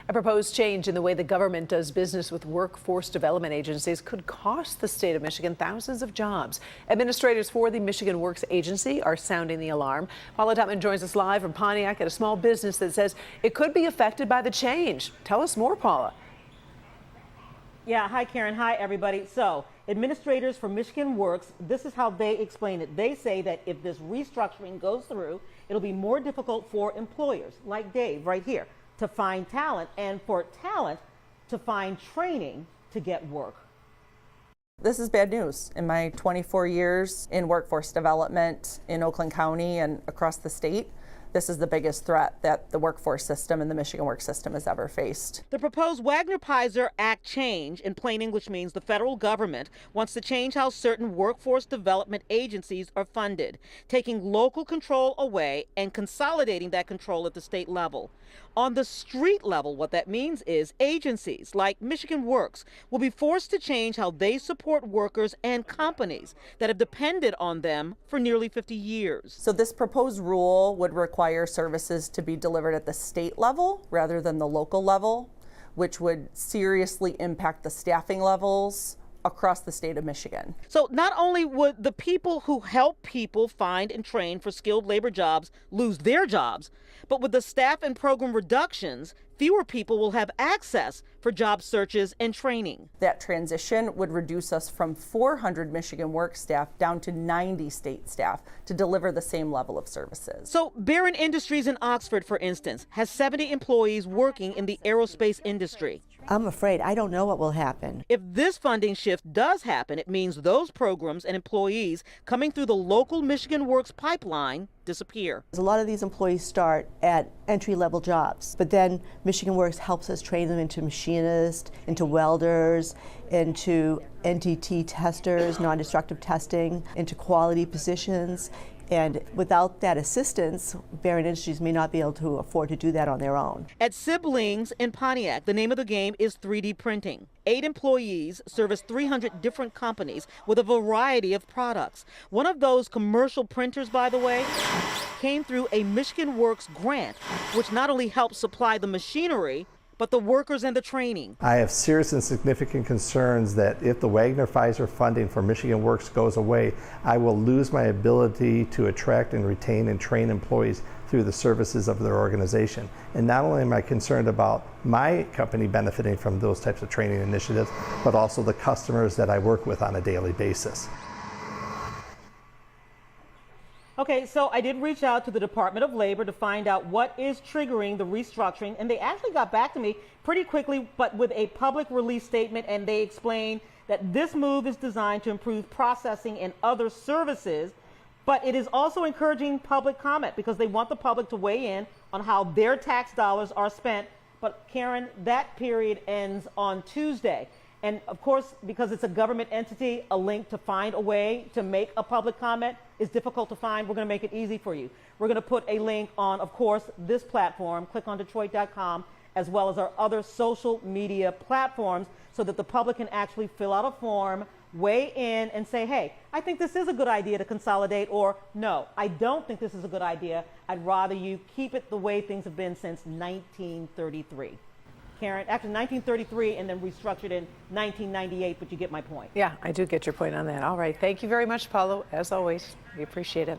A proposed change in the way the government does business with workforce development agencies could cost the state of Michigan thousands of jobs. Administrators for the Michigan Works Agency are sounding the alarm. Paula Tutman joins us live from Pontiac at a small business that says it could be affected by the change. Tell us more, Paula. Yeah, hi Karen, hi everybody. So, administrators for Michigan Works, this is how they explain it. They say that if this restructuring goes through, it'll be more difficult for employers like Dave right here to find talent, and for talent to find training to get work. This is bad news. In my 24 years in workforce development in Oakland County and across the state, this is the biggest threat that the workforce system and the Michigan Works system has ever faced. The proposed Wagner-Pfizer Act change, in plain English, means the federal government wants to change how certain workforce development agencies are funded, taking local control away and consolidating that control at the state level. On the street level, what that means is agencies like Michigan Works will be forced to change how they support workers and companies that have depended on them for nearly 50 years. So this proposed rule would require services to be delivered at the state level rather than the local level, which would seriously impact the staffing levels across the state of Michigan. So not only would the people who help people find and train for skilled labor jobs lose their jobs, but with the staff and program reductions, fewer people will have access for job searches and training. That transition would reduce us from 400 Michigan Works staff down to 90 state staff to deliver the same level of services. So Barron Industries in Oxford, for instance, has 70 employees working in the aerospace industry. I'm afraid I don't know what will happen. If this funding shift does happen, it means those programs and employees coming through the local Michigan Works pipeline disappear. A lot of these employees start at entry-level jobs, but then Michigan Works helps us train them into machinists, into welders, into NTT testers, non-destructive testing, into quality positions. And without that assistance, Barron Industries may not be able to afford to do that on their own. At Siblings in Pontiac, the name of the game is 3D printing. 8 employees service 300 different companies with a variety of products. One of those commercial printers, by the way, came through a Michigan Works grant, which not only helps supply the machinery, but the workers and the training. I have serious and significant concerns that if the Wagner-Pfizer funding for Michigan Works goes away, I will lose my ability to attract and retain and train employees through the services of their organization. And not only am I concerned about my company benefiting from those types of training initiatives, but also the customers that I work with on a daily basis. Okay, so I did reach out to the Department of Labor to find out what is triggering the restructuring, and they actually got back to me pretty quickly, but with a public release statement, and they explained that this move is designed to improve processing and other services, but it is also encouraging public comment because they want the public to weigh in on how their tax dollars are spent. But Karen, that period ends on Tuesday. And of course, because it's a government entity, a link to find a way to make a public comment is difficult to find. We're going to make it easy for you. We're going to put a link on, of course, this platform, clickondetroit.com, as well as our other social media platforms so that the public can actually fill out a form, weigh in and say, hey, I think this is a good idea to consolidate, or no, I don't think this is a good idea. I'd rather you keep it the way things have been since 1933. Karen, actually 1933 and then restructured in 1998, but you get my point. Yeah, I do get your point on that. All right. Thank you very much, Paulo. As always, we appreciate it.